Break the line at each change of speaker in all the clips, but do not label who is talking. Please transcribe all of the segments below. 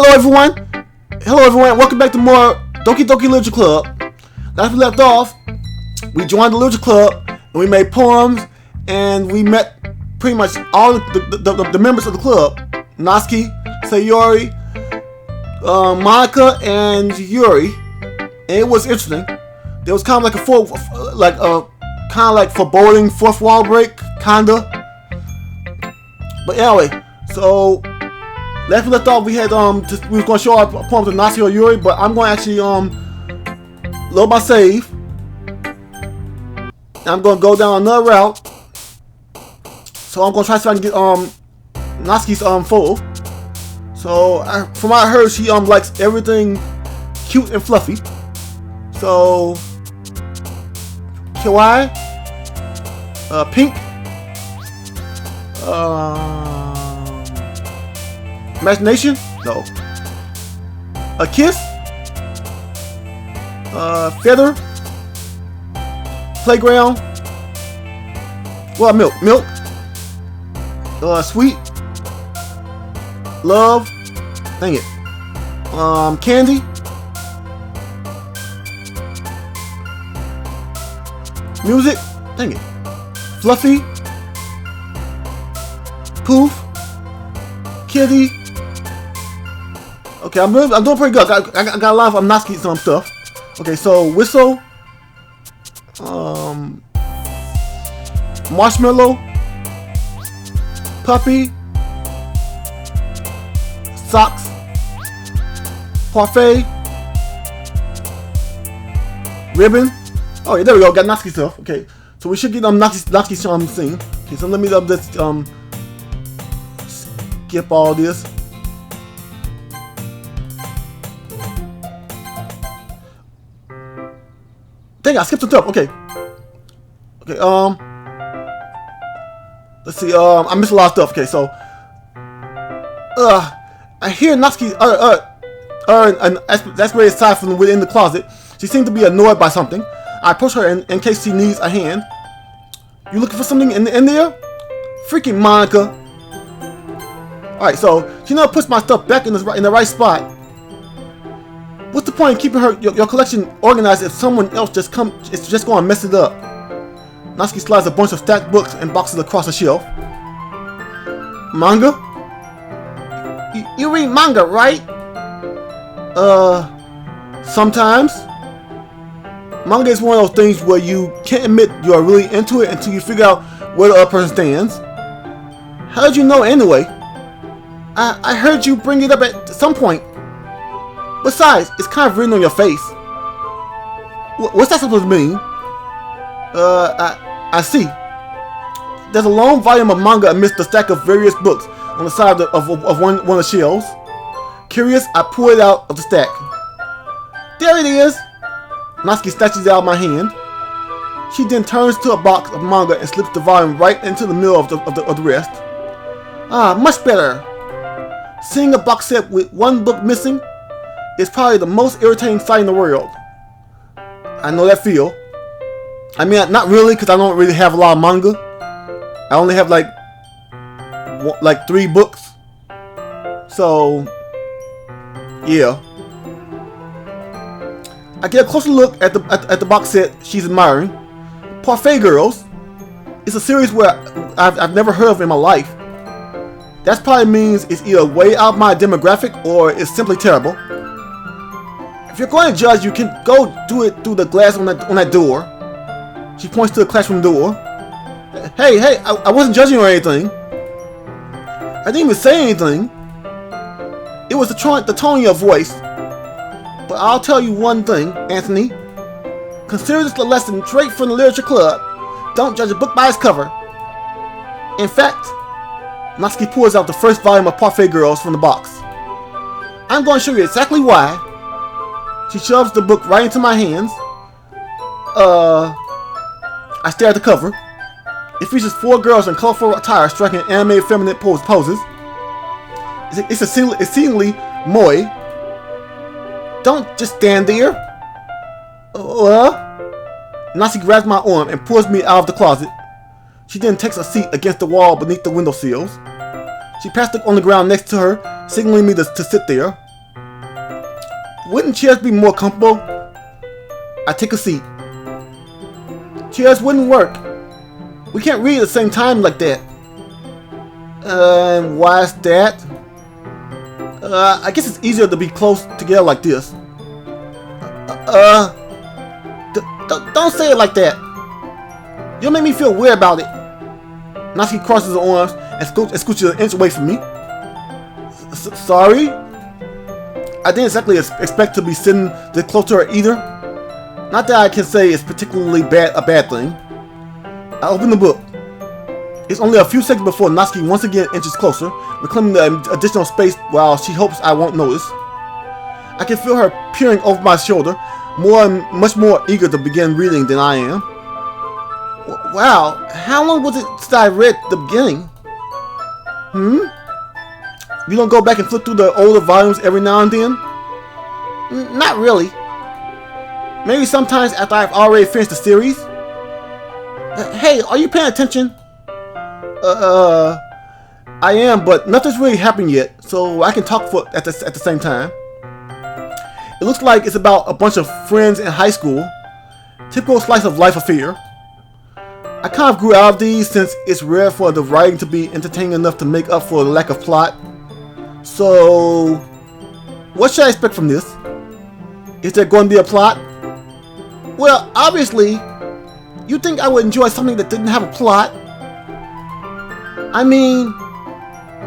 Hello everyone, welcome back to more Doki Doki Literature Club. Last we left off, we joined the Literature Club, and we made poems, and we met pretty much all the members of the club. Natsuki, Yuri, Monica, and Yuri. And it was interesting. There was kind of like a foreboding fourth wall break, kinda. But anyway, so last we left off, we had we was gonna show our poems to Natsuki or Yuri, but I'm gonna actually load my save. And I'm gonna go down another route. So I'm gonna try to see if I can get Natsuki's photo. So from what I heard, she likes everything cute and fluffy. So kawaii, pink, imagination, no, a kiss, feather, playground, well, milk, sweet, love, dang it, candy, music, dang it, fluffy, poof, kitty. Okay, I'm doing pretty good. I got a lot of Natsuki stuff. Okay, so whistle, marshmallow, puppy, socks, parfait, ribbon. Oh yeah, there we go. Got Natsuki stuff. Okay, so we should get Natsuki scene. Okay, so let me just skip all this. Dang, I skipped some stuff. Okay, let's see. I missed a lot of stuff. Okay, so I hear Natsuki and that's where aside from within the closet. She seemed to be annoyed by something. I approach her in case she needs a hand. You looking for something in there? Freaking Monica. Alright, so she now puts my stuff back in the right spot. What's the point in keeping your collection organized if someone else is just going to mess it up? Natsuki slides a bunch of stacked books and boxes across the shelf. Manga? You read manga, right? Sometimes. Manga is one of those things where you can't admit you are really into it until you figure out where the other person stands. How did you know anyway? I heard you bring it up at some point. Besides, it's kind of written on your face. What's that supposed to mean? I see. There's a long volume of manga amidst the stack of various books on the side of one of the shelves. Curious, I pull it out of the stack. There it is! Natsuki snatches it out of my hand. She then turns to a box of manga and slips the volume right into the middle of the rest. Ah, much better. Seeing a box set with one book missing is probably the most irritating sight in the world. I know that feel. I mean, not really, because I don't really have a lot of manga. I only have like 3 books. So, yeah. I get a closer look at the box set she's admiring. Parfait Girls. It's a series where I've never heard of in my life. That probably means it's either way out of my demographic or it's simply terrible. If you're going to judge, you can go do it through the glass on that door. She points to the classroom door. Hey, I wasn't judging or anything. I didn't even say anything. It was the tone of your voice. But I'll tell you one thing, Anthony. Consider this a lesson straight from the Literature Club. Don't judge a book by its cover. In fact, Natsuki pulls out the first volume of Parfait Girls from the box. I'm going to show you exactly why. She shoves the book right into my hands. I stare at the cover. It features 4 girls in colorful attire striking animated feminine poses. It's exceedingly moe. Don't just stand there. Natsuki grabs my arm and pulls me out of the closet. She then takes a seat against the wall beneath the windowsills. She passed it on the ground next to her, signaling me to sit there. Wouldn't chairs be more comfortable? I take a seat. Chairs wouldn't work. We can't read at the same time like that. And why is that? I guess it's easier to be close together like this. Don't say it like that. You'll make me feel weird about it. Natsuki crosses her arms and scooches an inch away from me. Sorry? I didn't exactly expect to be sitting this close to her either. Not that I can say it's particularly a bad thing. I open the book. It's only a few seconds before Natsuki once again inches closer, reclaiming the additional space while she hopes I won't notice. I can feel her peering over my shoulder, much more eager to begin reading than I am. Wow, how long was it since I read the beginning? You don't go back and flip through the older volumes every now and then? Not really. Maybe sometimes after I've already finished the series. Hey, are you paying attention? I am, but nothing's really happened yet, so I can talk at the same time. It looks like it's about a bunch of friends in high school. Typical slice of life affair. I kind of grew out of these since it's rare for the writing to be entertaining enough to make up for the lack of plot. So, what should I expect from this? Is there going to be a plot? Well, obviously, you'd think I would enjoy something that didn't have a plot. I mean,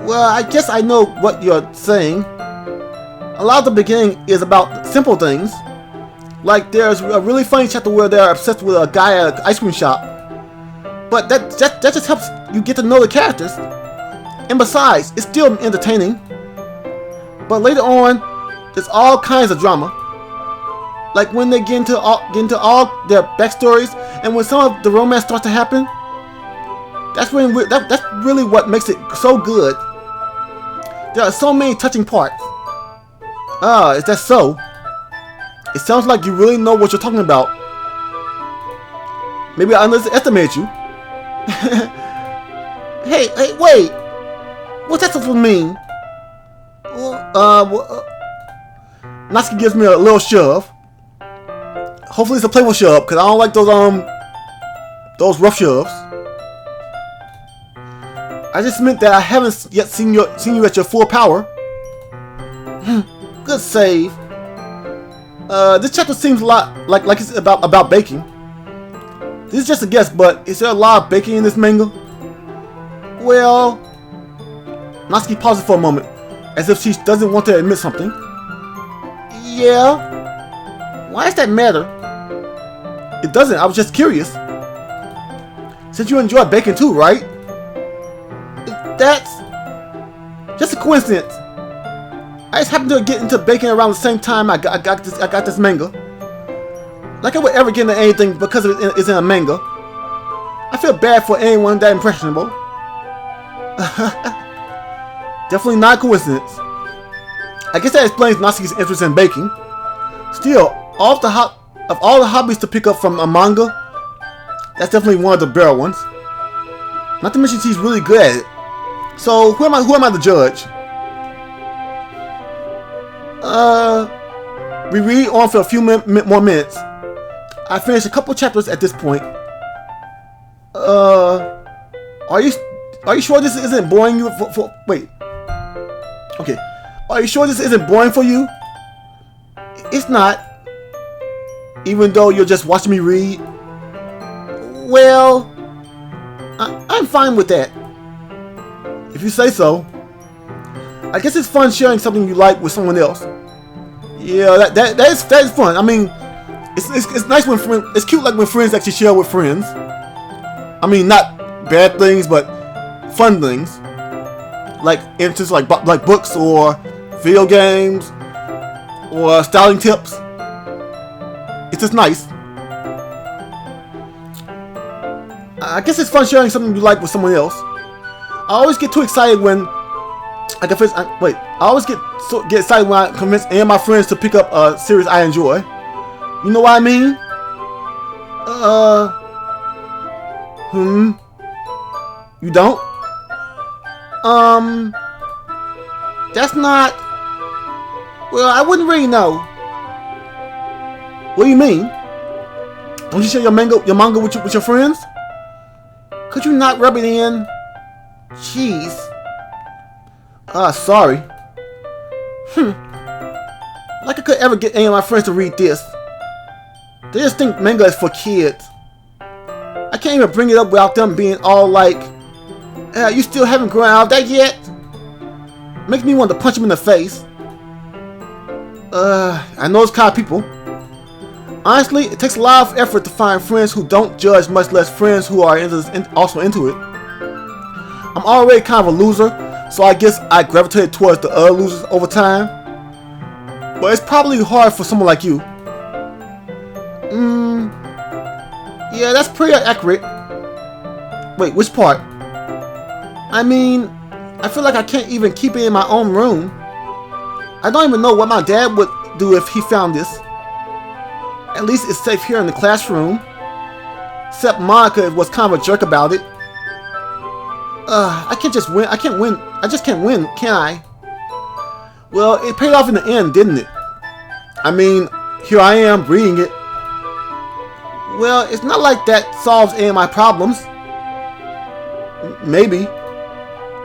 well, I guess I know what you're saying. A lot of the beginning is about simple things. Like there's a really funny chapter where they're obsessed with a guy at an ice cream shop. But that just helps you get to know the characters. And besides, it's still entertaining. But later on, there's all kinds of drama. Like when they get into all their backstories, and when some of the romance starts to happen. That's really what makes it so good. There are so many touching parts. Is that so? It sounds like you really know what you're talking about. Maybe I underestimated you. Hey, wait! What's that supposed to mean? Natsuki gives me a little shove. Hopefully it's a playful shove, because I don't like those rough shoves. I just meant that I haven't yet seen you at your full power. Good save. This chapter seems a lot like it's about baking. This is just a guess, but is there a lot of baking in this manga? Well, Natsuki pauses for a moment, as if she doesn't want to admit something. Yeah. Why does that matter? It doesn't. I was just curious. Since you enjoy baking too, right? That's just a coincidence. I just happened to get into baking around the same time I got this manga. Like I would ever get into anything because it's in a manga. I feel bad for anyone that impressionable. Definitely not a coincidence. I guess that explains Natsuki's interest in baking. Still, of all the hobbies to pick up from a manga, that's definitely one of the better ones. Not to mention she's really good at it. So who am I to judge? We read on for a few more minutes. I finished a couple chapters at this point. Are you sure this isn't boring you wait. Okay. Are you sure this isn't boring for you? It's not. Even though you're just watching me read. Well, I'm fine with that. If you say so. I guess it's fun sharing something you like with someone else. Yeah, that is fun. I mean, it's nice when it's cute like when friends actually share with friends. I mean, not bad things, but fun things, like interests like books or video games or styling tips. It's just nice. I guess it's fun sharing something you like with someone else. I always get too excited when I always get excited when I convince any of my friends to pick up a series I enjoy. You know what I mean? You don't? That's not... Well, I wouldn't really know. What do you mean? Don't you share your manga with your friends? Could you not rub it in? Jeez. Sorry. Like I could ever get any of my friends to read this. They just think manga is for kids. I can't even bring it up without them being all like, you still haven't grown out of that yet? Makes me want to punch them in the face. I know those kind of people. Honestly, it takes a lot of effort to find friends who don't judge, much less friends who are also into it. I'm already kind of a loser, so I guess I gravitated towards the other losers over time. But it's probably hard for someone like you. Yeah, that's pretty accurate. Wait, which part? I mean, I feel like I can't even keep it in my own room. I don't even know what my dad would do if he found this. At least it's safe here in the classroom. Except Monica was kind of a jerk about it. I can't just win. I can't win. I just can't win, can I? Well, it paid off in the end, didn't it? I mean, here I am reading it. Well, it's not like that solves any of my problems. Maybe.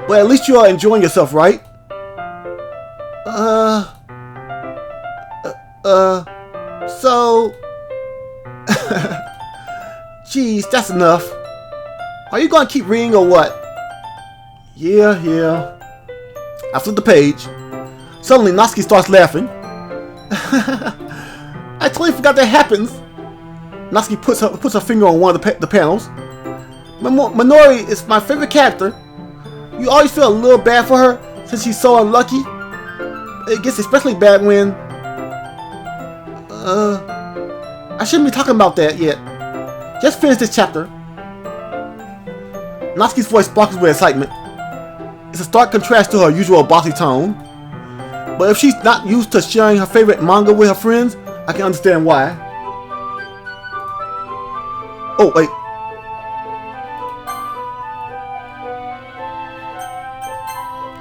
But at least you are enjoying yourself, right? So... Jeez, that's enough. Are you gonna keep reading or what? Yeah. I flip the page. Suddenly, Natsuki starts laughing. I totally forgot that happens. Natsuki puts her finger on one of the panels. Minori is my favorite character. You always feel a little bad for her since she's so unlucky. It gets especially bad when... I shouldn't be talking about that yet. Just finish this chapter. Natsuki's voice sparkles with excitement. It's a stark contrast to her usual bossy tone. But if she's not used to sharing her favorite manga with her friends, I can understand why. Oh, wait.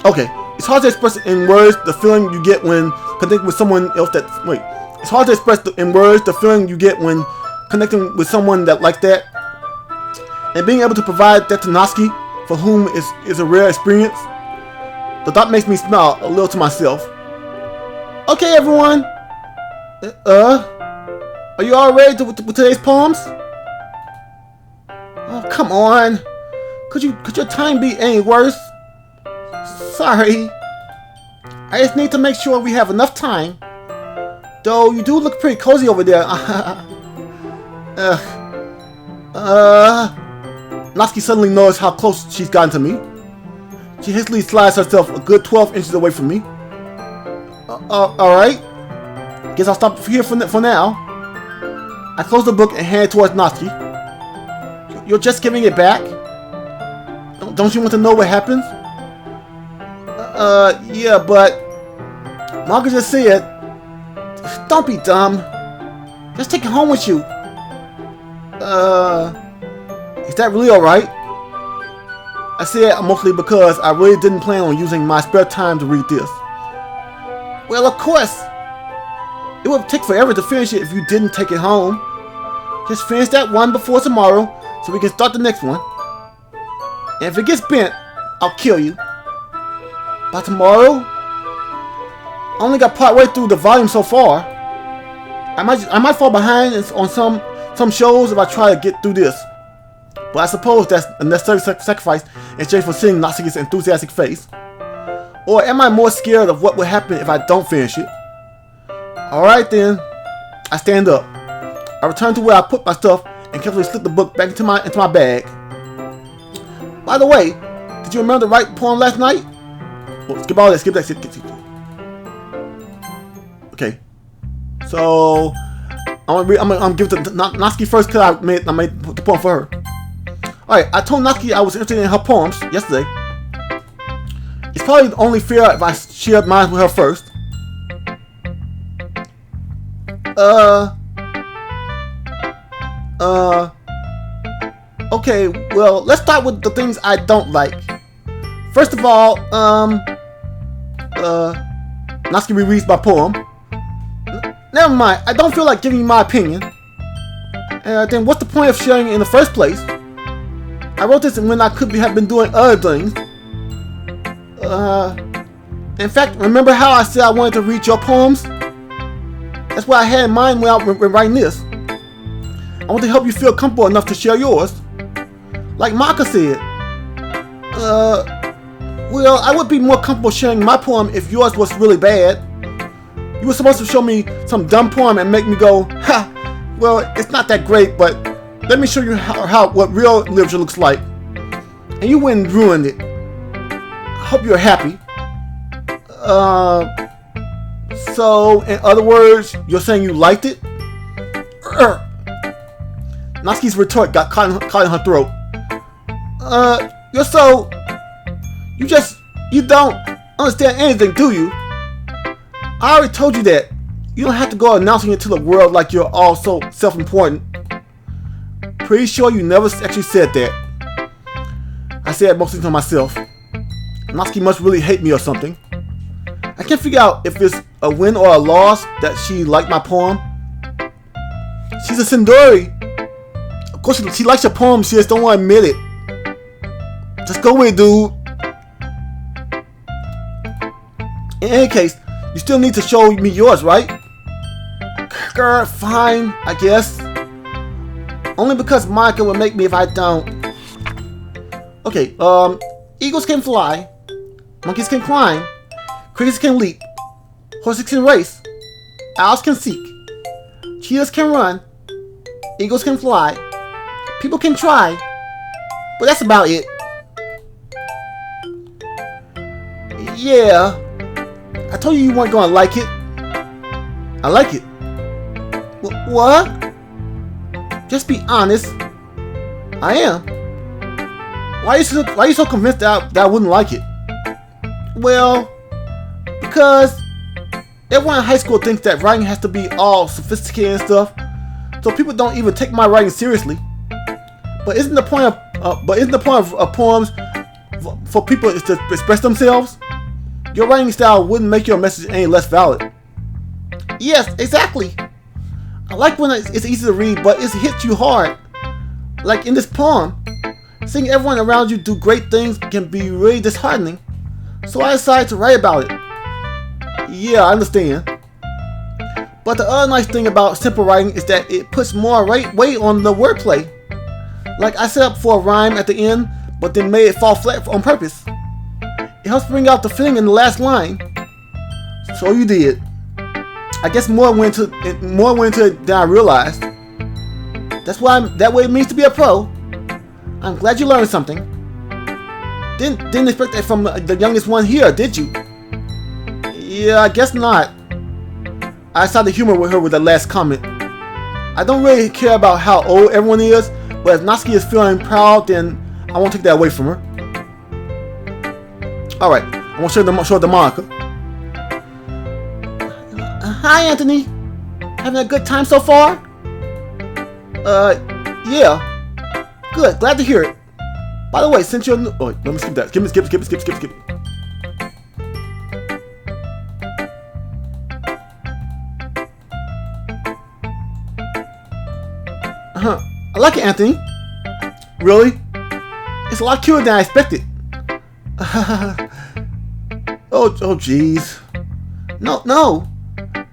Okay. It's hard to express in words the feeling you get when connecting with someone else that... Wait. It's hard to express in words the feeling you get when connecting with someone that like that. And being able to provide that to Natsuki, for whom is a rare experience. The thought makes me smile a little to myself. Okay, everyone. Are you all ready with today's poems? Oh, come on. Could your time be any worse? Sorry. I just need to make sure we have enough time. Though you do look pretty cozy over there. Natsuki suddenly knows how close she's gotten to me. She hastily slides herself a good 12 inches away from me. Alright. Guess I'll stop here for now. I close the book and hand it towards Natsuki. You're just giving it back? Don't you want to know what happens? Yeah, but... Margaret just said... Don't be dumb. Just take it home with you. Is that really alright? I say it mostly because I really didn't plan on using my spare time to read this. Well, of course. It would take forever to finish it if you didn't take it home. Just finish that one before tomorrow so we can start the next one. And if it gets bent, I'll kill you. By tomorrow? I only got part way through the volume so far. I might fall behind on some shows if I try to get through this. But I suppose that's a necessary sacrifice in exchange for seeing Natsuki's enthusiastic face. Or am I more scared of what will happen if I don't finish it? Alright then. I stand up. I return to where I put my stuff and carefully slip the book back into my bag. By the way, did you remember to write the poem last night? Oh, skip all that, skip that. Okay. So I'm gonna give it to Natsuki first because I made the poem for her. Alright, I told Natsuki I was interested in her poems yesterday. It's probably only fair if I shared mine with her first. Okay, well, let's start with the things I don't like. First of all, Natsuki rereads my poem. Never mind, I don't feel like giving you my opinion. Then what's the point of sharing it in the first place? I wrote this when I could have been doing other things. In fact, remember how I said I wanted to read your poems? That's what I had in mind when I was writing this. I want to help you feel comfortable enough to share yours. Like Maka said. Well, I would be more comfortable sharing my poem if yours was really bad. You were supposed to show me some dumb poem and make me go, ha, well, it's not that great, but let me show you what real literature looks like. And you went and ruined it. I hope you're happy. So, in other words, you're saying you liked it? Natsuki's retort got caught in her throat. You don't understand anything, do you? I already told you that. You don't have to go announcing it to the world like you're all so self-important. Pretty sure you never actually said that. I say it mostly to myself. Natsuki must really hate me or something. I can't figure out if it's a win or a loss that she liked my poem. She's a Sindori. Of course she likes your poem, she just don't want to admit it. Just go with it, dude. In any case, you still need to show me yours, right? Girl, fine, I guess. Only because Monica will make me if I don't. Okay, eagles can fly, monkeys can climb, crickets can leap, horses can race, owls can seek, cheetahs can run, eagles can fly, people can try, but that's about it. Yeah, I told you weren't gonna like it. I like it. What? Just be honest. I am. Why are you so convinced that I wouldn't like it? Well, because everyone in high school thinks that writing has to be all sophisticated and stuff, so people don't even take my writing seriously. But isn't the point of poems for people is to express themselves? Your writing style wouldn't make your message any less valid. Yes, exactly. I like when it's easy to read, but it hits you hard. Like in this poem, seeing everyone around you do great things can be really disheartening. So I decided to write about it. Yeah, I understand. But the other nice thing about simple writing is that it puts more weight on the wordplay. Like I set up for a rhyme at the end, but then made it fall flat on purpose. It helps bring out the feeling in the last line. So you did. I guess more went into it than I realized. That's what it means to be a pro. I'm glad you learned something. Didn't expect that from the youngest one here, did you? Yeah, I guess not. I saw the humor with her with the last comment. I don't really care about how old everyone is, but if Natsuki is feeling proud, then I won't take that away from her. Alright, I want to show the Monica. Hi, Anthony. Having a good time so far? Yeah. Good, glad to hear it. By the way, since you're new... Oh, let me skip that. Skip it. I like it, Anthony. Really? It's a lot cuter than I expected. Oh, jeez. No.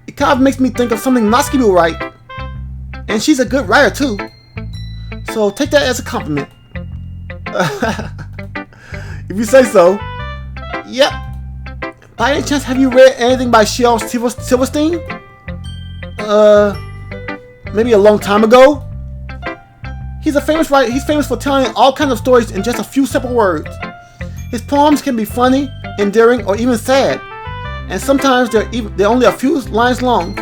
It kind of makes me think of something Natsuki will write. And she's a good writer, too. So take that as a compliment. If you say so. Yep. By any chance, have you read anything by Shel Silverstein? Maybe a long time ago? He's a famous writer. He's famous for telling all kinds of stories in just a few simple words. His poems can be funny, endearing, or even sad. And sometimes they're only a few lines long.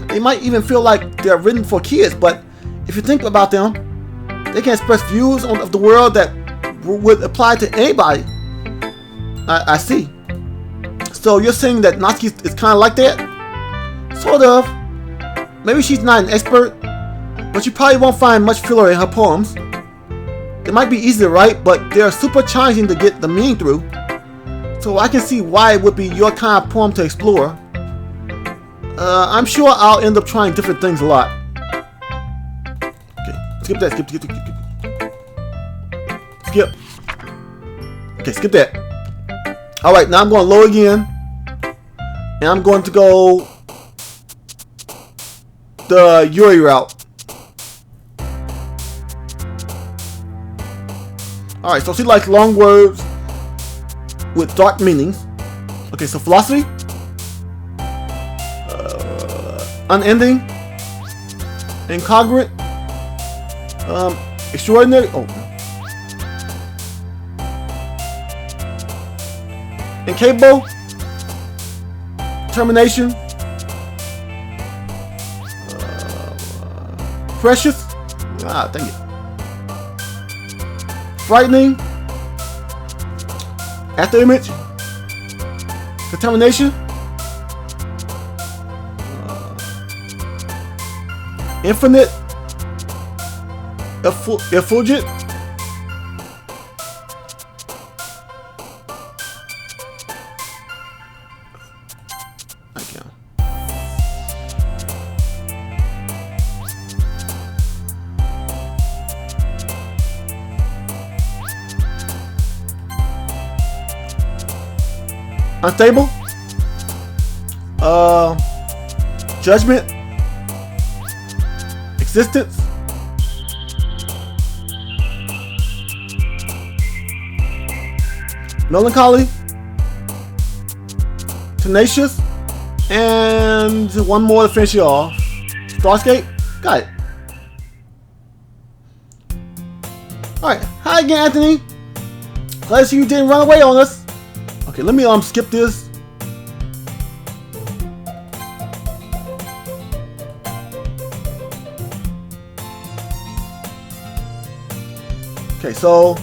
They might even feel like they're written for kids, but if you think about them, they can express views of the world that would apply to anybody. I see. So you're saying that Natsuki is kind of like that? Sort of. Maybe she's not an expert, but you probably won't find much filler in her poems. They might be easy to write, but they're super challenging to get the meaning through. So I can see why it would be your kind of poem to explore. I'm sure I'll end up trying different things a lot. Okay, skip that. Skip. Okay, skip that. All right, now I'm going low again, and I'm going to go the Yuri route. All right, so she likes long words with dark meanings. Okay, so philosophy, unending, incongruent, extraordinary. Oh, incapable, termination, precious. Ah, dang it. Frightening, afterimage, determination, infinite, effulgent, unstable, judgment, existence, melancholy, tenacious, and one more to finish it off. Starscape. Got it. Alright, hi again, Anthony. Glad to see you didn't run away on us. Okay, let me skip this. Okay, so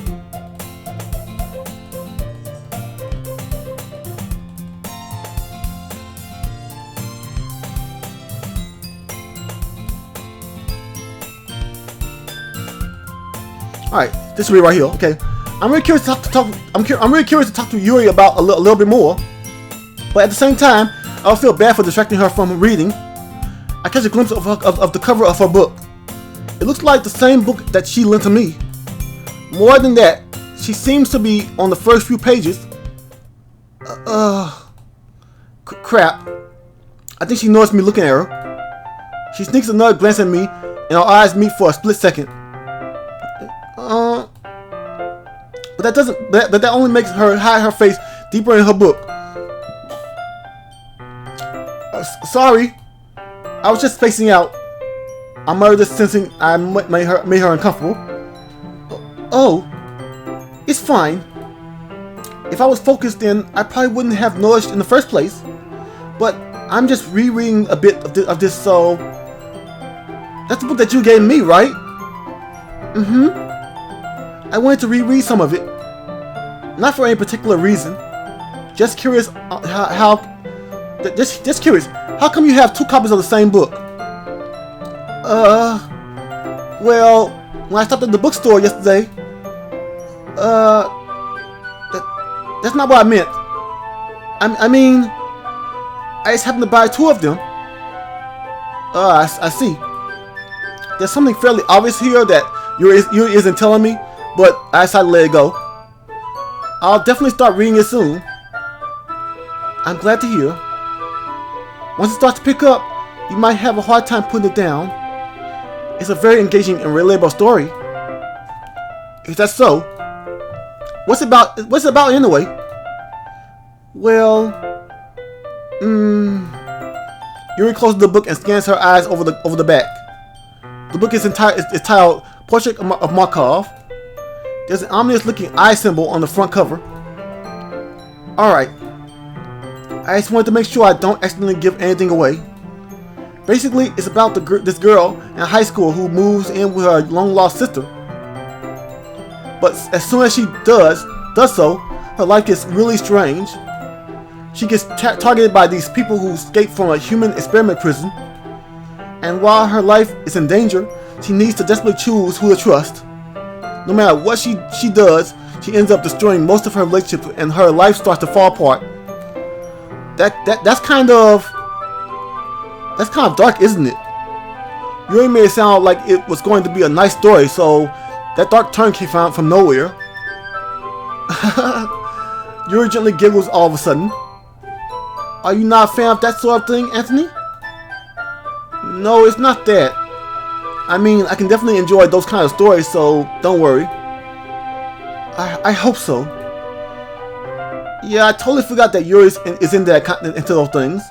all right, this will be right here. Okay, I'm really curious to I'm really curious to talk to Yuri about a little bit more, but at the same time, I feel bad for distracting her from reading. I catch a glimpse of the cover of her book. It looks like the same book that she lent to me. More than that, she seems to be on the first few pages. Crap. I think she noticed me looking at her. She sneaks another glance at me, and our eyes meet for a split second. But that only makes her hide her face deeper in her book. Sorry, I was just spacing out. I muttered this, sensing I made her uncomfortable. Oh, it's fine. If I was focused, then I probably wouldn't have noticed in the first place. But I'm just rereading a bit of this, so that's the book that you gave me, right? Mm-hmm. I wanted to reread some of it. Not for any particular reason. Just curious just curious. How come you have two copies of the same book? Well, when I stopped at the bookstore yesterday, that's not what I meant. I mean, I just happened to buy two of them. I see. There's something fairly obvious here that Yuri isn't telling me, but I decided to let it go. I'll definitely start reading it soon. I'm glad to hear. Once it starts to pick up, you might have a hard time putting it down. It's a very engaging and relatable story. If that's so, what's it about anyway? Well, Yuri closes the book and scans her eyes over the back. The book is titled Portrait of Markov. There's an ominous-looking eye symbol on the front cover. Alright. I just wanted to make sure I don't accidentally give anything away. Basically, it's about this girl in high school who moves in with her long-lost sister. But as soon as she does so, her life gets really strange. She gets targeted by these people who escaped from a human experiment prison. And while her life is in danger, she needs to desperately choose who to trust. No matter what she does, she ends up destroying most of her relationships, and her life starts to fall apart. That's kind of That's kind of dark, isn't it? Yuri made it sound like it was going to be a nice story, so that dark turn came from nowhere. Yuri gently giggles all of a sudden. Are you not a fan of that sort of thing, Anthony? No, it's not that. I mean, I can definitely enjoy those kind of stories, so don't worry. I hope so. Yeah, I totally forgot that Yuri is into those things.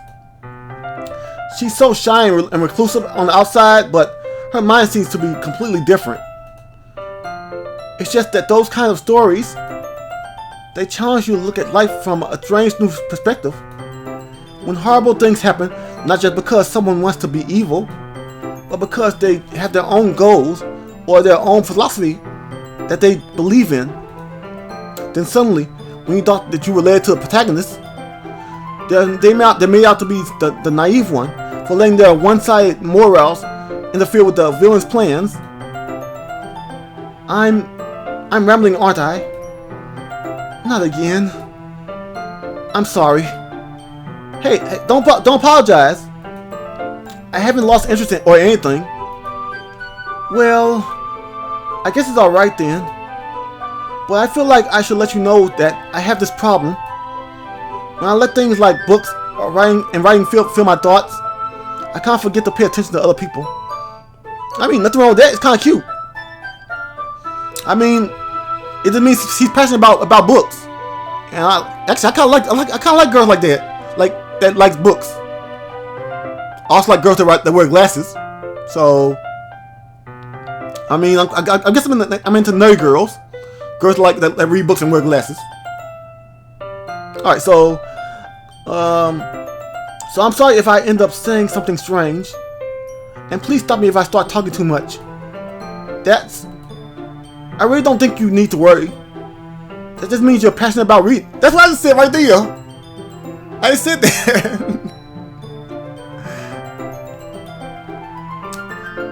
She's so shy and reclusive on the outside, but her mind seems to be completely different. It's just that those kind of stories, they challenge you to look at life from a strange new perspective. When horrible things happen, not just because someone wants to be evil, but because they have their own goals or their own philosophy that they believe in, then suddenly, when you thought that you related to the protagonist, they made out to be the naive one for letting their one-sided morals interfere with the villain's plans. I'm rambling, aren't I? Not again. I'm sorry. Hey, don't apologize. I haven't lost interest in or anything. Well, I guess it's alright then. But I feel like I should let you know that I have this problem. When I let things like books or writing fill my thoughts, I kind of forget to pay attention to other people. I mean, nothing wrong with that. It's kind of cute. I mean, it just means he's passionate about books, and I kind of like girls like that likes books. I also like girls that wear glasses. So, I mean, I guess I'm into nerdy girls that read books and wear glasses. All right, so I'm sorry if I end up saying something strange, and please stop me if I start talking too much. I really don't think you need to worry. That just means you're passionate about reading. That's what I just said right there. I just said that.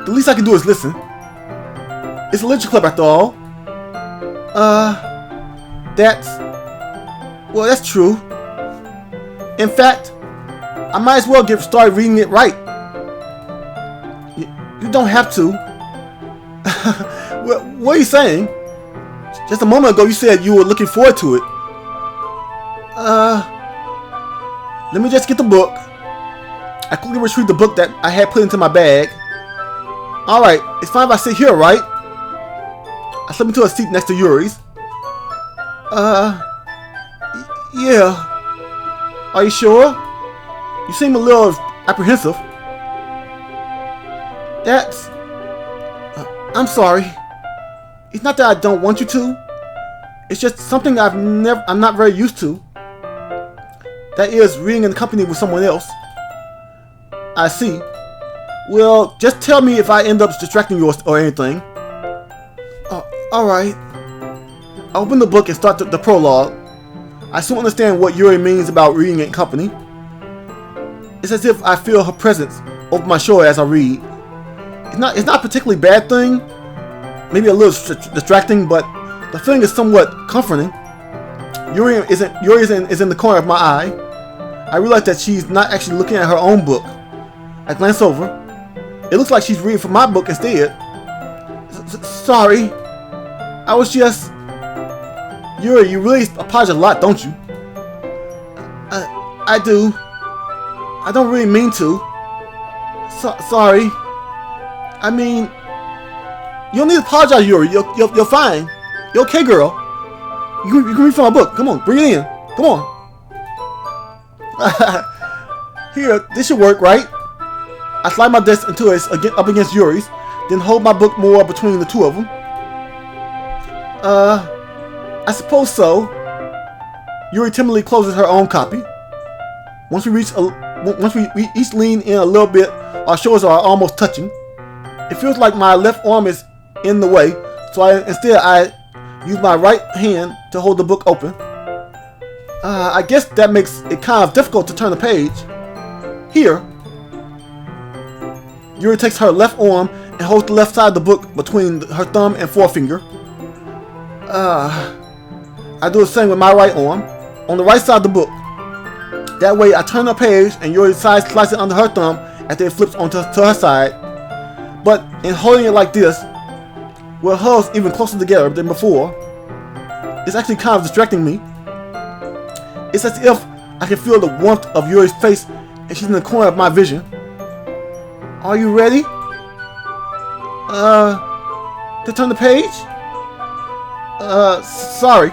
The least I can do is listen. It's a literature club after all. That's true. In fact, I might as well get started reading it right. You don't have to. What are you saying? Just a moment ago you said you were looking forward to it. Let me just get the book. I quickly retrieved the book that I had put into my bag. Alright, it's fine if I sit here, right? I slipped into a seat next to Yuri's. Yeah. Are you sure? You seem a little apprehensive. I'm sorry. It's not that I don't want you to. It's just something I'm not very used to. That is, reading in company with someone else. I see. Well, just tell me if I end up distracting you or anything. Alright. I open the book and start the prologue. I soon understand what Yuri means about reading in company. It's as if I feel her presence over my shoulder as I read. It's not a particularly bad thing. Maybe a little distracting, but the feeling is somewhat comforting. Yuri is in the corner of my eye. I realize that she's not actually looking at her own book. I glance over. It looks like she's reading from my book instead. Sorry. I was just... Yuri, you really apologize a lot, don't you? I do. I don't really mean to. Sorry. I mean... You don't need to apologize, Yuri. You're fine. You're okay, girl. You can read from my book. Come on, bring it in. Come on. Here, this should work, right? I slide my desk into it up against Yuri's, then hold my book more between the two of them. I suppose so. Yuri timidly closes her own copy. Once we each lean in a little bit, our shoulders are almost touching. It feels like my left arm is in the way, so instead I use my right hand to hold the book open. I guess that makes it kind of difficult to turn the page. Here, Yuri takes her left arm and holds the left side of the book between her thumb and forefinger. I do the same with my right arm, on the right side of the book. That way I turn the page and Yuri slides it under her thumb after it flips onto to her side. But in holding it like this, we're huddled even closer together than before. It's actually kind of distracting me. It's as if I can feel the warmth of Yuri's face and she's in the corner of my vision. Are you ready? To turn the page? Sorry.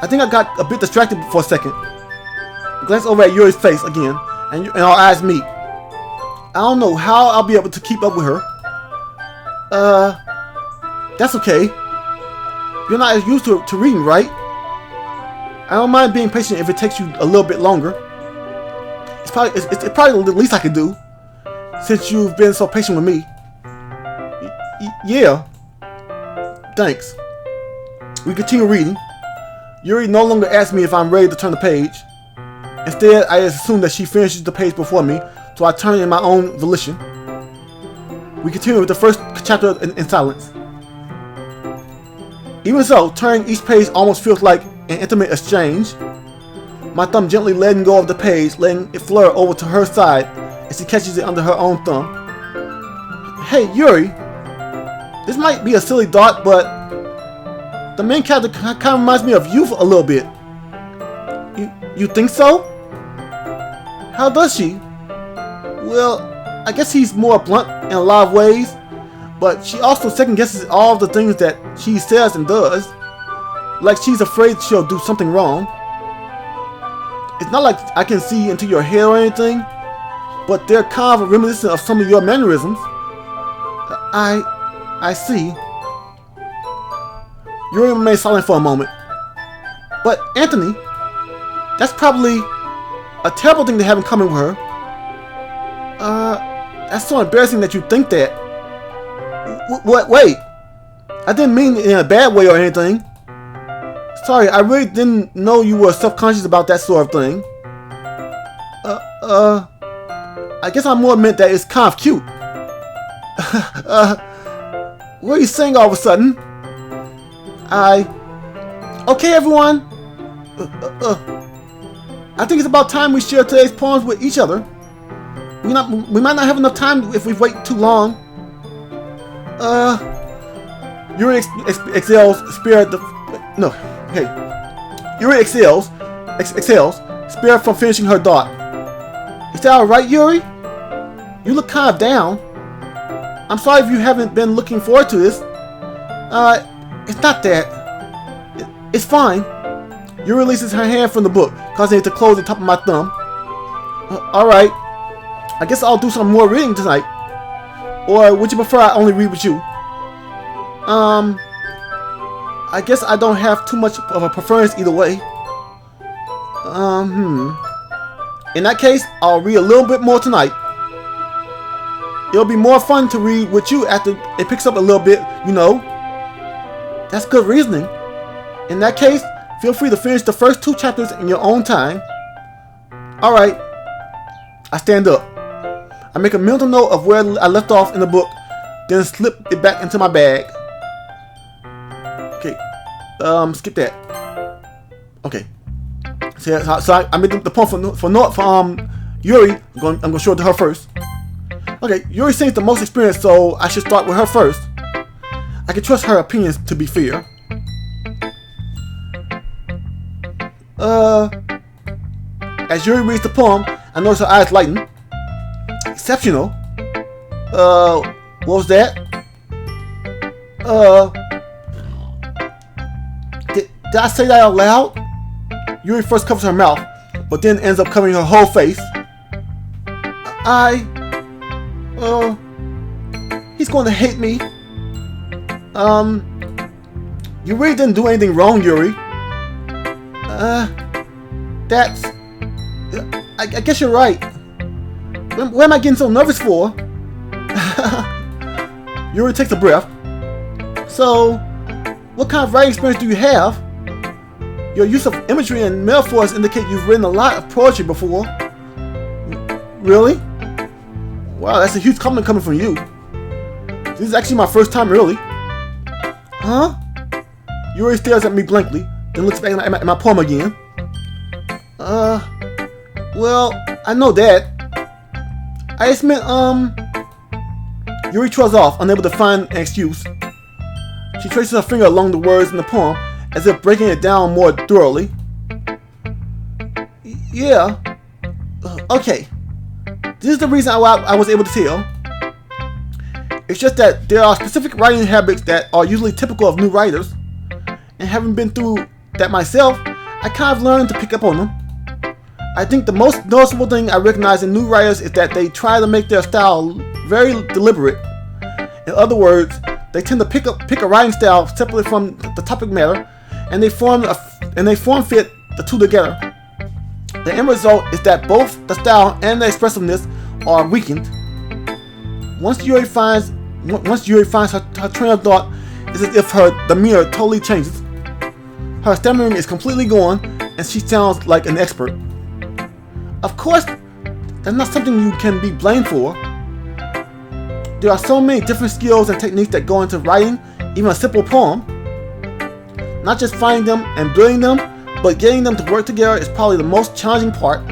I think I got a bit distracted for a second. I glance over at Yuri's face again, and our eyes meet. I don't know how I'll be able to keep up with her. That's okay. You're not as used to reading, right? I don't mind being patient if it takes you a little bit longer. It's probably the least I can do, since you've been so patient with me. Yeah. Thanks. We continue reading. Yuri no longer asks me if I'm ready to turn the page. Instead, I assume that she finishes the page before me, so I turn in my own volition. We continue with the first chapter in silence. Even so, turning each page almost feels like an intimate exchange. My thumb gently letting go of the page, letting it flare over to her side as she catches it under her own thumb. Hey, Yuri. This might be a silly thought, but the main character kind of reminds me of you a little bit. You think so? How does she? Well, I guess he's more blunt in a lot of ways, but she also second guesses all of the things that she says and does. Like she's afraid she'll do something wrong. It's not like I can see into your hair or anything, but they're kind of reminiscent of some of your mannerisms. I see. Yuri remains silent for a moment. But Anthony, that's probably a terrible thing to have in common with her. That's so embarrassing that you think that. Wait. I didn't mean it in a bad way or anything. Sorry, I really didn't know you were self-conscious about that sort of thing. I guess I more meant that it's kind of cute. What are you saying all of a sudden? Okay, everyone. I think it's about time we share today's poems with each other. We might not have enough time if we wait too long. Yuri exhales, spirit. Yuri exhales, spirit from finishing her thought. Is that all right, Yuri? You look kind of down. I'm sorry if you haven't been looking forward to this. It's not that. It's fine. Yuri releases her hand from the book, causing it to close the top of my thumb. Alright. I guess I'll do some more reading tonight. Or would you prefer I only read with you? I guess I don't have too much of a preference either way. In that case, I'll read a little bit more tonight. It'll be more fun to read with you after it picks up a little bit, you know. That's good reasoning. In that case, feel free to finish the first 2 chapters in your own time. Alright. I stand up. I make a mental note of where I left off in the book, then slip it back into my bag. Okay. Skip that. Okay. So I made the point for Yuri. I'm gonna show it to her first. Okay, Yuri seems the most experienced, so I should start with her first. I can trust her opinions to be fair. As Yuri reads the poem, I notice her eyes lighten. Exceptional. What was that? Did I say that out loud? Yuri first covers her mouth, but then ends up covering her whole face. He's going to hate me. You really didn't do anything wrong, Yuri. I guess you're right. What am I getting so nervous for? Yuri takes a breath. So, what kind of writing experience do you have? Your use of imagery and metaphors indicate you've written a lot of poetry before. Really? Wow, that's a huge compliment coming from you. This is actually my first time, really. Huh? Yuri stares at me blankly, then looks back at my poem again. Well, I know that. I just meant, Yuri trails off, unable to find an excuse. She traces her finger along the words in the poem, as if breaking it down more thoroughly. Yeah. Okay. This is the reason why I was able to tell. It's just that there are specific writing habits that are usually typical of new writers, and having been through that myself, I kind of learned to pick up on them. I think the most noticeable thing I recognize in new writers is that they try to make their style very deliberate. In other words, they tend to pick a writing style separately from the topic matter, and they form fit the two together. The end result is that both the style and the expressiveness are weakened. Once Yuri finds her train of thought, it's as if her demeanor totally changes. Her stammering is completely gone, and she sounds like an expert. Of course, that's not something you can be blamed for. There are so many different skills and techniques that go into writing even a simple poem. Not just finding them and building them, but getting them to work together is probably the most challenging part.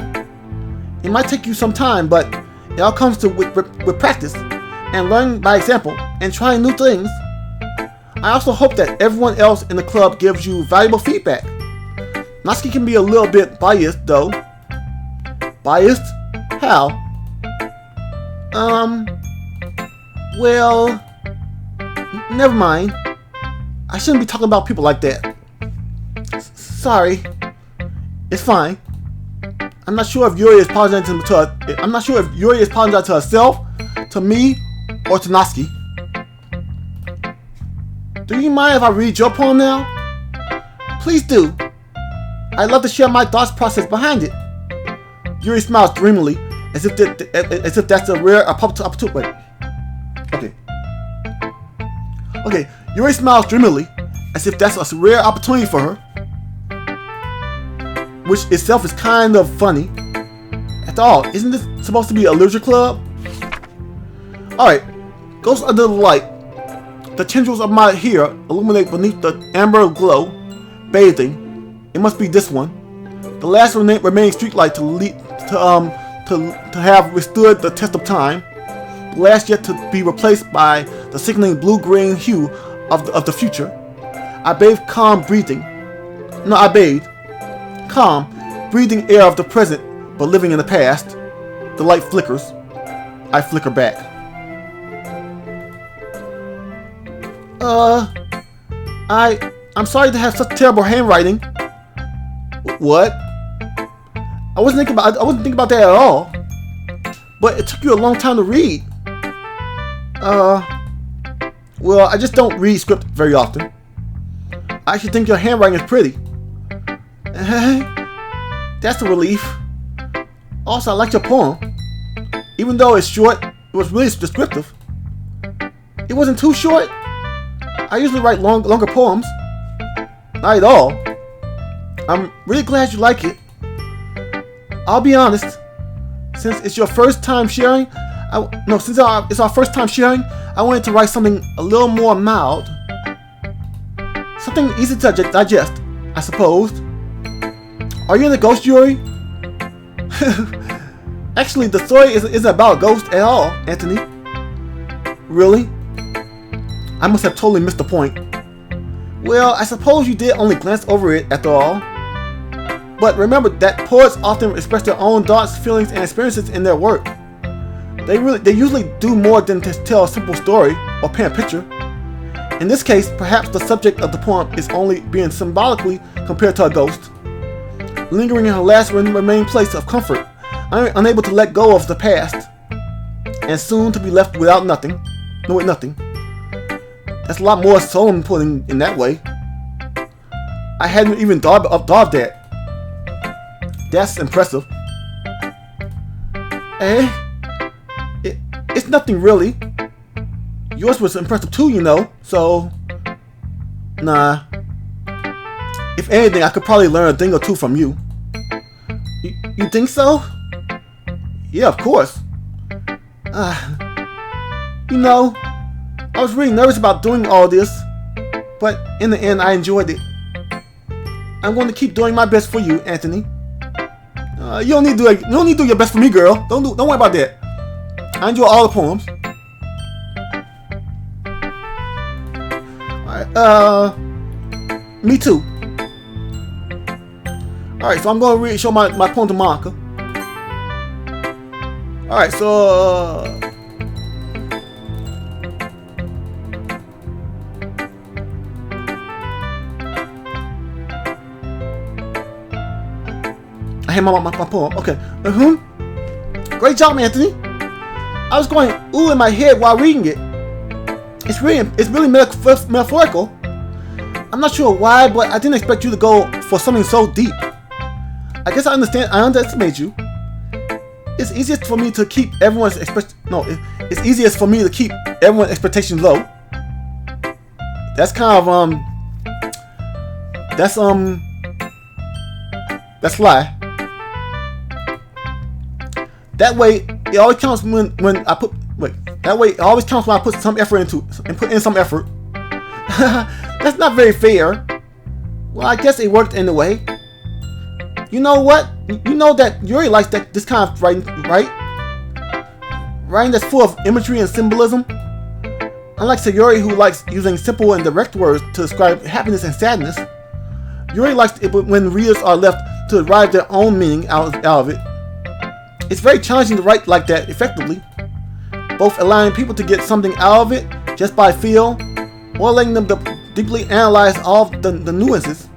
It might take you some time, but it all comes with practice and learning by example and trying new things. I also hope that everyone else in the club gives you valuable feedback. Natsuki can be a little bit biased though. Biased? How? Well, never mind. I shouldn't be talking about people like that. Sorry. It's fine. I'm not sure if Yuri is apologizing to herself, to me, or to Natsuki. Do you mind if I read your poem now? Please do. I'd love to share my thoughts process behind it. Yuri smiles dreamily, as if that's a rare opportunity. Wait. Okay. Yuri smiles dreamily, as if that's a rare opportunity for her, which itself is kind of funny. After all, isn't this supposed to be a literature club? Alright, Ghost Under the Light. The tendrils of my hair illuminate beneath the amber glow, bathing. It must be this one. The last remaining streetlight to have withstood the test of time. The last yet to be replaced by the sickening blue-green hue of the future. I bathed calm breathing air of the present, but living in the past. The light flickers. I flicker back. I'm sorry to have such terrible handwriting. What? I wasn't thinking about that at all. But it took you a long time to read. Well, I just don't read script very often. I actually think your handwriting is pretty. That's a relief. Also, I liked your poem. Even though it's short, it was really descriptive. It wasn't too short. I usually write longer poems. Not at all. I'm really glad you like it. I'll be honest. Since it's your first time sharing, it's our first time sharing, I wanted to write something a little more mild. Something easy to digest, I suppose. Are you in the ghost, Yuri? Actually, the story isn't about ghosts at all, Anthony. Really? I must have totally missed the point. Well, I suppose you did only glance over it after all. But remember that poets often express their own thoughts, feelings, and experiences in their work. They usually do more than just tell a simple story or paint a picture. In this case, perhaps the subject of the poem is only being symbolically compared to a ghost, lingering in her last remaining place of comfort, unable to let go of the past, and soon to be left without nothing. No, with nothing. That's a lot more soul putting in that way. I hadn't even thought of that. That's impressive. It's nothing really. Yours was impressive too, you know, so... Nah. If anything, I could probably learn a thing or two from you. You think so? Yeah, of course. You know, I was really nervous about doing all this, but in the end, I enjoyed it. I'm going to keep doing my best for you, Anthony. You don't need to do your best for me, girl. Don't worry about that. I enjoy all the poems. Alright, me too. Alright, so I'm gonna show my poem to Monica. Alright, so I have my poem. Okay. Great job, Anthony. I was going ooh in my head while reading it. It's really metaphorical. I'm not sure why, but I didn't expect you to go for something so deep. I guess I underestimate you. It's easiest for me to keep everyone's it's easiest for me to keep everyone's expectations low. That's kind of that's lie. That way it always counts when I put that way it always counts when I put some effort into and put in some effort. That's not very fair. Well, I guess it worked in a way. You know what? You know that Yuri likes this kind of writing, right? Writing that's full of imagery and symbolism. Unlike Sayuri, who likes using simple and direct words to describe happiness and sadness, Yuri likes it when readers are left to derive their own meaning out of it. It's very challenging to write like that effectively, both allowing people to get something out of it just by feel, or letting them deeply analyze all the nuances.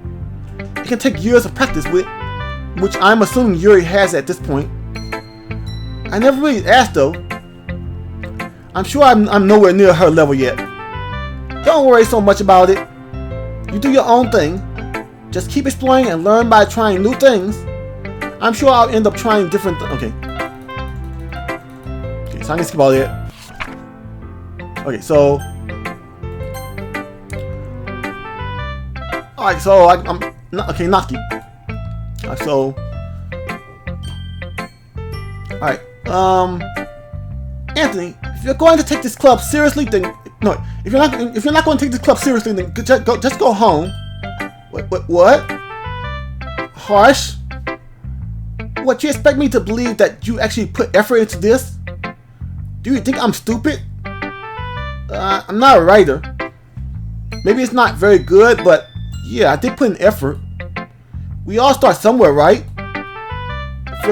It can take years of practice with, which I'm assuming Yuri has at this point. I never really asked though. I'm sure I'm nowhere near her level yet. Don't worry so much about it. You do your own thing. Just keep exploring and learn by trying new things. I'm sure I'll end up trying different Okay, so I'm gonna skip all that. Okay, so alright, so I'm okay, Natsuki. So alright, Anthony, if you're going to take this club seriously, then no. If you're not going to take this club seriously, then just go home. What? Harsh? What, you expect me to believe that you actually put effort into this? Do you think I'm stupid? I'm not a writer. Maybe it's not very good, but yeah, I did put in effort. We all start somewhere, right?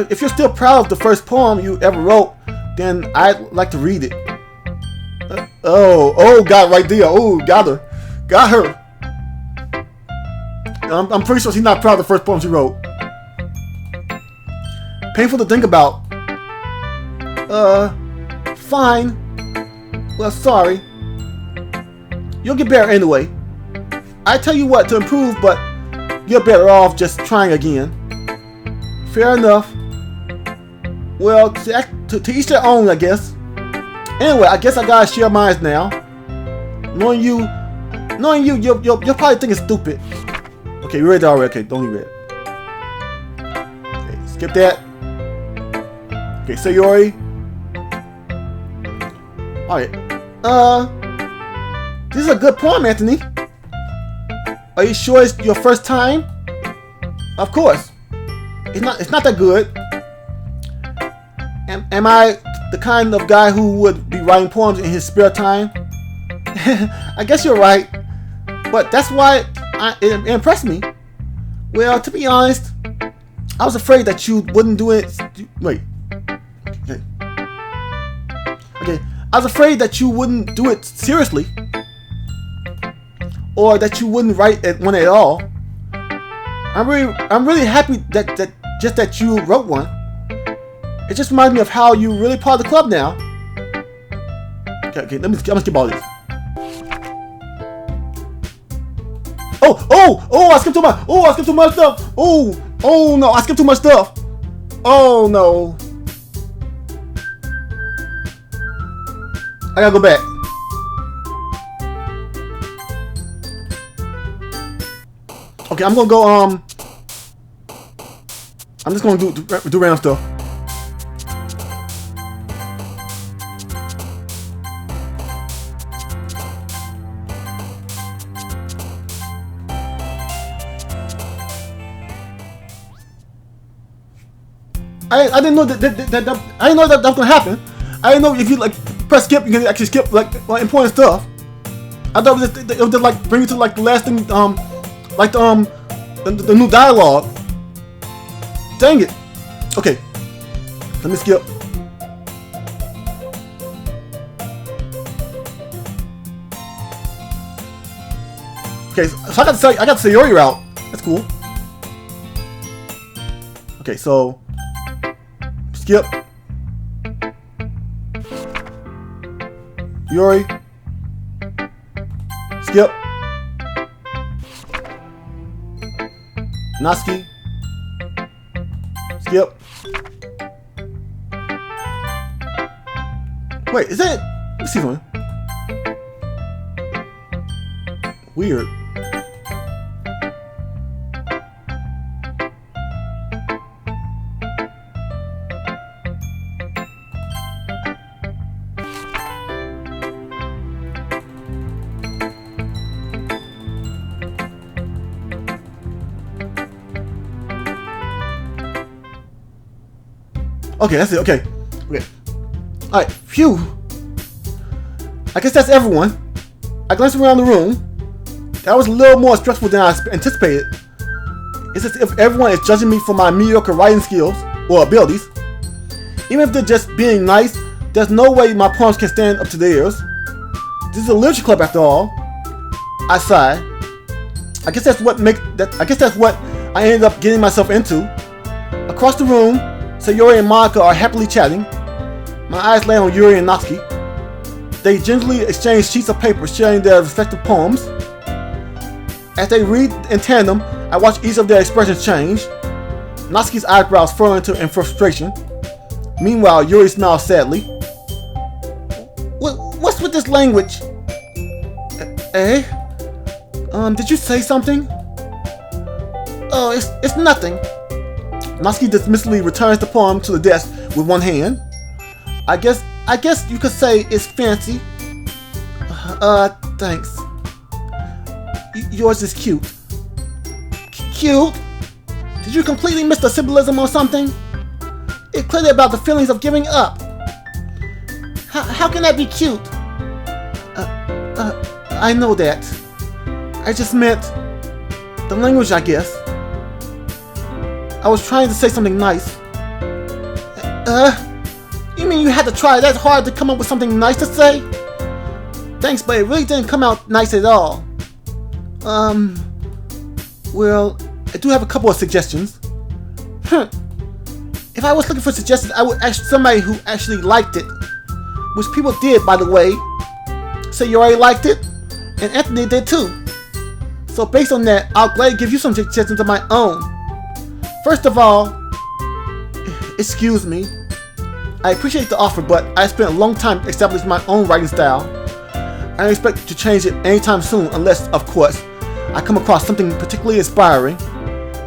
If you're still proud of the first poem you ever wrote, then I'd like to read it. Got right there. Oh, got her. I'm pretty sure she's not proud of the first poem she wrote. Painful to think about. Fine. Well, sorry. You'll get better anyway. I tell you what, to improve, but you're better off just trying again. Fair enough. Well, to each their own, I guess. Anyway, I guess I gotta share mine now. Knowing you, you'll probably think it's stupid. Okay, you read that already. Okay, don't read it. Okay, skip that. Okay, Sayuri. Alright. This is a good poem, Anthony. Are you sure it's your first time? Of course. It's not that good. Am I the kind of guy who would be writing poems in his spare time? I guess you're right. But that's why it impressed me. Well, to be honest, I was afraid that you wouldn't do it. Wait. Okay. I was afraid that you wouldn't do it seriously. Or that you wouldn't write one at all. I'm really happy that you wrote one. It just reminds me of how you really part of the club now. Okay, I'm gonna skip all this. I skipped too much stuff. Oh no, I skipped too much stuff. Oh no. I gotta go back. Okay, I'm gonna go, I'm just gonna do random stuff. I didn't know that was gonna happen. I didn't know if you like press skip, you can actually skip like important stuff. I thought it would just like bring you to like the last thing, like the new dialogue. Dang it. Okay, let me skip. Okay, so I got to say Yuri out. That's cool. Okay, so skip. Yuri. Skip. Natsuki. Skip. Wait, is that? Let me see something. Weird. Okay, that's it. Okay. Alright, phew. I guess that's everyone. I glanced around the room. That was a little more stressful than I anticipated. It's as if everyone is judging me for my mediocre writing skills or abilities. Even if they're just being nice, there's no way my poems can stand up to theirs. This is a literature club after all. I sigh. I guess that's what I ended up getting myself into. Across the room, Sayori and Monica are happily chatting. My eyes land on Yuri and Natsuki. They gingerly exchange sheets of paper sharing their respective poems. As they read in tandem, I watch each of their expressions change. Natsuki's eyebrows furrow in frustration. Meanwhile, Yuri smiles sadly. What's with this language? Did you say something? Oh, it's nothing. Natsuki dismissively returns the poem to the desk with one hand. I guess you could say it's fancy. Thanks. Yours is cute. Cute? Did you completely miss the symbolism or something? It's clearly about the feelings of giving up. How can that be cute? I know that. I just meant the language, I guess. I was trying to say something nice. You mean you had to try that hard to come up with something nice to say? Thanks, but it really didn't come out nice at all. Well, I do have a couple of suggestions. If I was looking for suggestions, I would ask somebody who actually liked it. Which people did, by the way. So you already liked it? And Anthony did too. So based on that, I'll gladly give you some suggestions of my own. First of all, excuse me. I appreciate the offer, but I spent a long time establishing my own writing style. I don't expect to change it anytime soon unless, of course, I come across something particularly inspiring,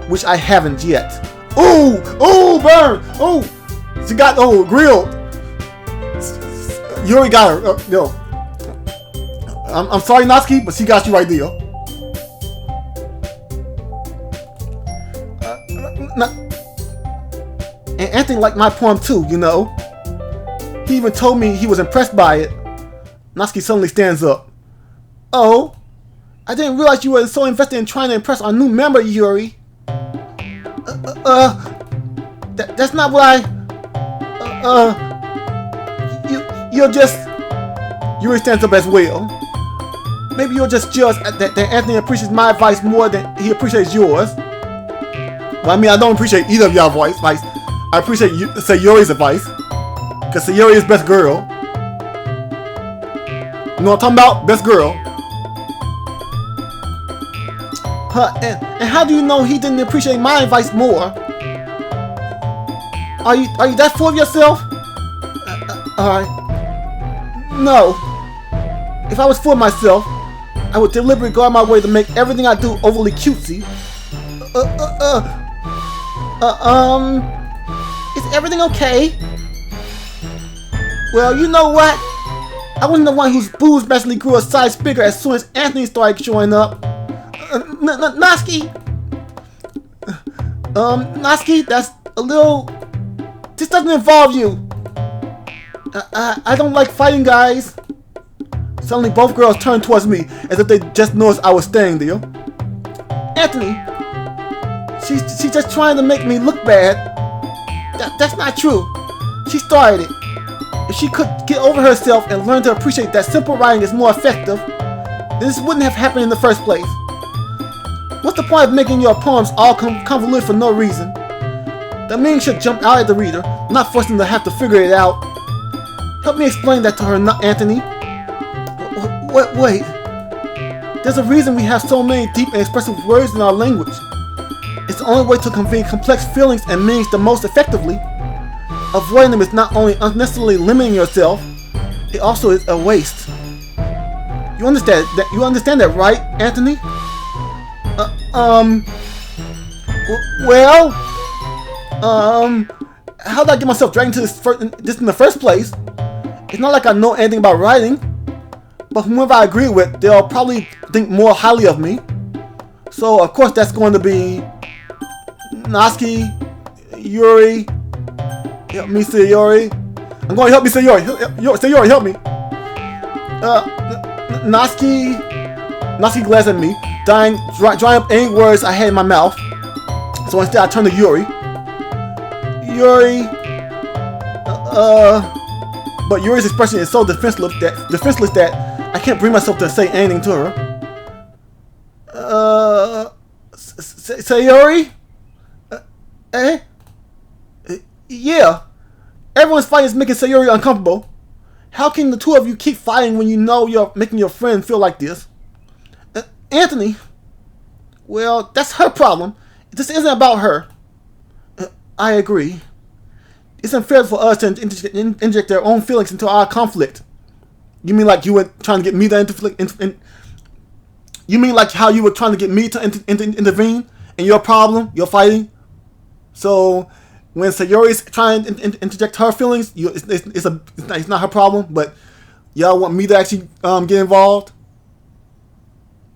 which I haven't yet. Ooh! Ooh, burn! Ooh! She got, grilled! You already got her. Yo. I'm sorry, Natsuki, but she got you right there. And Anthony liked my poem too, you know. He even told me he was impressed by it. Natsuki suddenly stands up. Oh, I didn't realize you were so invested in trying to impress our new member, Yuri. That's not what I... You're just... Yuri stands up as well. Maybe you're just jealous that Anthony appreciates my advice more than he appreciates yours. Well, I mean, I don't appreciate either of y'all advice. I appreciate Sayori's advice. Because Sayori is best girl. You know what I'm talking about? Best girl. And how do you know he didn't appreciate my advice more? Are you that full of yourself? Alright. No. If I was full of myself, I would deliberately go out my way to make everything I do overly cutesy. Is everything okay? Well, you know what? I wasn't the one whose boobs magically grew a size bigger as soon as Anthony started showing up. Natsuki? Natsuki, that's a little... This doesn't involve you. I don't like fighting, guys. Suddenly, both girls turned towards me as if they just noticed I was staying there. Anthony, she's just trying to make me look bad. That's not true. She started it. If she could get over herself and learn to appreciate that simple writing is more effective, then this wouldn't have happened in the first place. What's the point of making your poems all convoluted for no reason? The meaning should jump out at the reader, not forcing them to have to figure it out. Help me explain that to her, Anthony. Wait. There's a reason we have so many deep and expressive words in our language. It's the only way to convey complex feelings and meanings the most effectively. Avoiding them is not only unnecessarily limiting yourself, it also is a waste. You understand that? You understand that, right, Anthony? How did I get myself dragged into this in the first place? It's not like I know anything about writing, but whomever I agree with, they'll probably think more highly of me. So of course that's going to be Natsuki, Yuri. Help me, Sayori. I'm going to help me, Sayori. Sayori, help me. Natsuki glares at me, drying up any words I had in my mouth. So instead I turn to Yuri. But Yuri's expression is so defenseless that I can't bring myself to say anything to her. Sayori? Yeah. Everyone's fighting is making Sayori uncomfortable. How can the two of you keep fighting when you know you're making your friend feel like this? Anthony? Well, that's her problem. This isn't about her. I agree. It's unfair for us to inject their own feelings into our conflict. You mean like you were trying to get me to You mean like how you were trying to get me to intervene in your problem, your fighting? So when Sayori's trying to interject her feelings, it's not her problem, but y'all want me to actually get involved?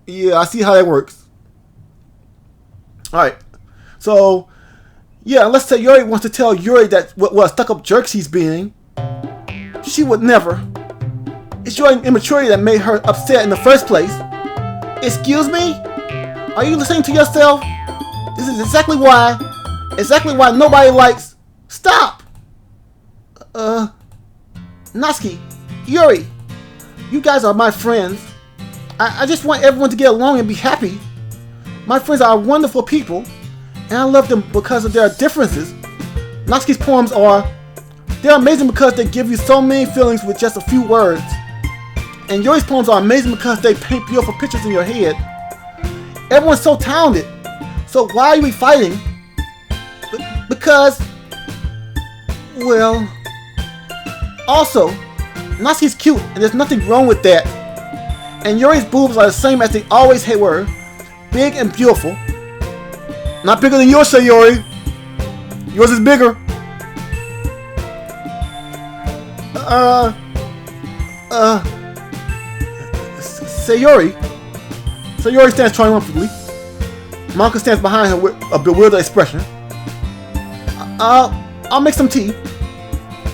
Yeah, I see how that works. Alright, so yeah, unless Sayori wants to tell Yuri that what a stuck-up jerk she's being, she would never. It's your immaturity that made her upset in the first place. Excuse me? Are you listening to yourself? This is exactly why nobody likes... Stop! Natsuki, Yuri, you guys are my friends. I just want everyone to get along and be happy. My friends are wonderful people, and I love them because of their differences. Natsuki's poems they're amazing because they give you so many feelings with just a few words. And Yuri's poems are amazing because they paint beautiful pictures in your head. Everyone's so talented. So why are we fighting? Because, well, also, Natsuki's cute and there's nothing wrong with that. And Yuri's boobs are the same as they always were. Big and beautiful. Not bigger than yours, Sayori. Yours is bigger. Sayori stands triumphantly. Monka stands behind her with a bewildered expression. I'll make some tea.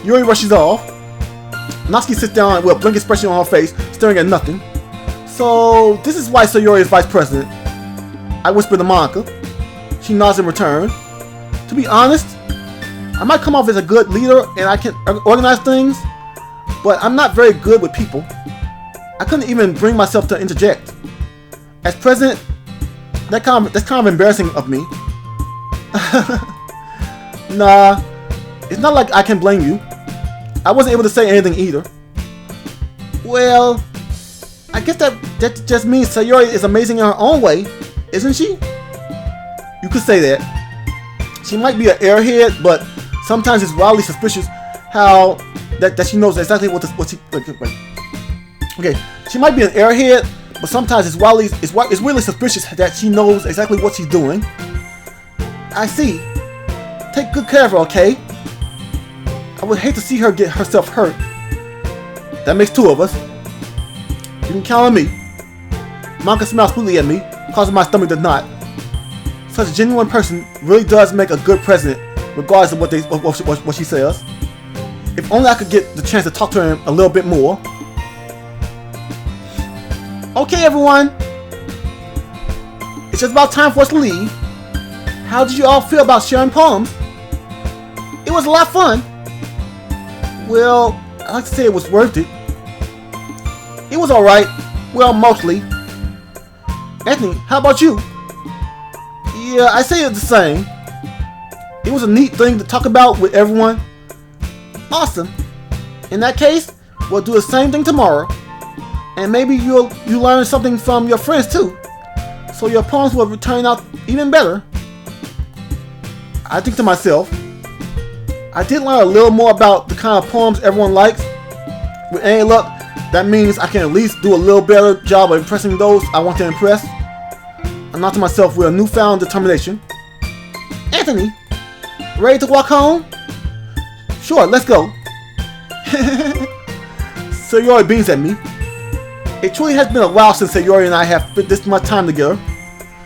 Yuri rushes off. Natsuki sits down with a blank expression on her face, staring at nothing. So, this is why Sayori is vice president. I whisper to Monka. She nods in return. To be honest, I might come off as a good leader and I can organize things, but I'm not very good with people. I couldn't even bring myself to interject. As president, that's kind of embarrassing of me. Nah, it's not like I can blame you. I wasn't able to say anything either. Well, I guess that just means Sayori is amazing in her own way, isn't she? You could say that. She might be an airhead, but sometimes it's wildly suspicious how that she knows exactly what she. Okay, she might be an airhead, but sometimes it's really suspicious that she knows exactly what she's doing. I see. Take good care of her, okay? I would hate to see her get herself hurt. That makes two of us. You can count on me. Monka smiles sweetly at me, causing my stomach to knot. Such a genuine person really does make a good president, regardless of what she says. If only I could get the chance to talk to him a little bit more. Okay, everyone. It's just about time for us to leave. How did you all feel about sharing poems? It was a lot of fun. Well, I like to say it was worth it. It was alright. Well, mostly. Anthony, how about you? Yeah, I say it's the same. It was a neat thing to talk about with everyone. Awesome. In that case, we'll do the same thing tomorrow. And maybe you learn something from your friends too. So your poems will turn out even better. I think to myself, I did learn a little more about the kind of poems everyone likes. With any luck, that means I can at least do a little better job of impressing those I want to impress. And not to myself with a newfound determination. Anthony, ready to walk home? Sure, let's go. Sayori beams at me. It truly has been a while since Sayori and I have spent this much time together.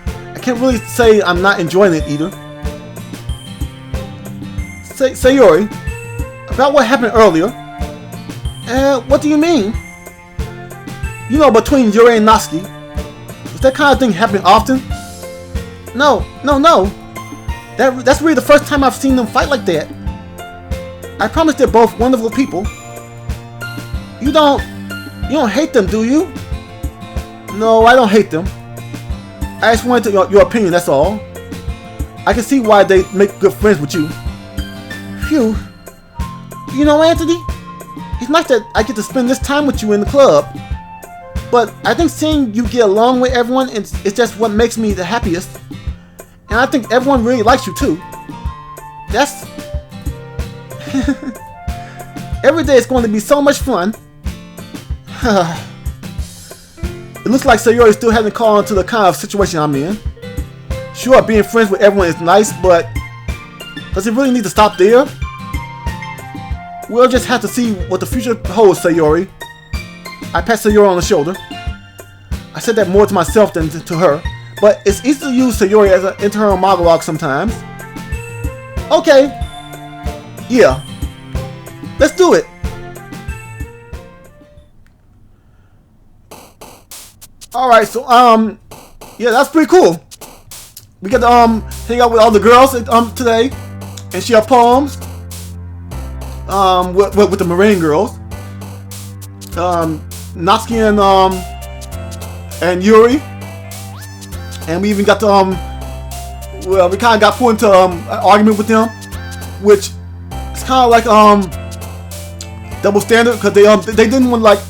I can't really say I'm not enjoying it either. Sayori, about what happened earlier. What do you mean? You know, between Yuri and Natsuki. Does that kind of thing happen often? No. That's really the first time I've seen them fight like that. I promise they're both wonderful people. You don't hate them, do you? No, I don't hate them. I just wanted your opinion, that's all. I can see why they make good friends with you. Phew. You know, Anthony, it's nice that I get to spend this time with you in the club. But I think seeing you get along with everyone is just what makes me the happiest. And I think everyone really likes you too. That's... Every day is going to be so much fun. It looks like Sayori still hasn't caught on to the kind of situation I'm in. Sure, being friends with everyone is nice, but does it really need to stop there? We'll just have to see what the future holds, Sayori. I pat Sayori on the shoulder. I said that more to myself than to her, but it's easy to use Sayori as an internal monologue sometimes. Okay. Yeah. Let's do it. Alright, so yeah, that's pretty cool. We get to hang out with all the girls today and share poems with the Marine girls. Natsuki and Yuri, and we even got to well, we kind of got put into an argument with them, which is kind of like double standard, because they didn't want, like,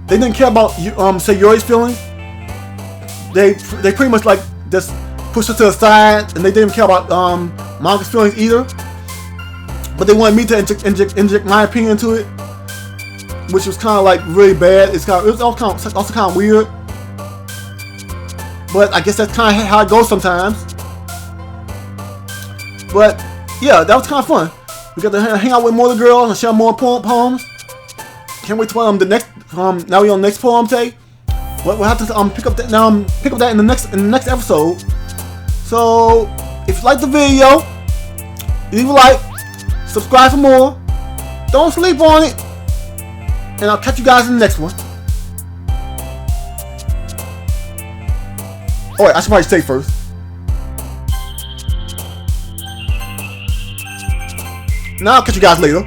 they didn't care about Sayori's feelings. They pretty much like just pushed her to the side, and they didn't care about Manga's feelings either. But they wanted me to inject my opinion into it, which was kind of like really bad. It was also kind of weird. But I guess that's kind of how it goes sometimes. But yeah, that was kind of fun. We got to hang out with more of the girls and share more poems. Can't wait to the next. Now we're on the next poem day. We'll have to pick up that in the next episode. So if you like the video, leave a like, subscribe for more. Don't sleep on it. And I'll catch you guys in the next one. Alright, I should probably say first. Now I'll catch you guys later.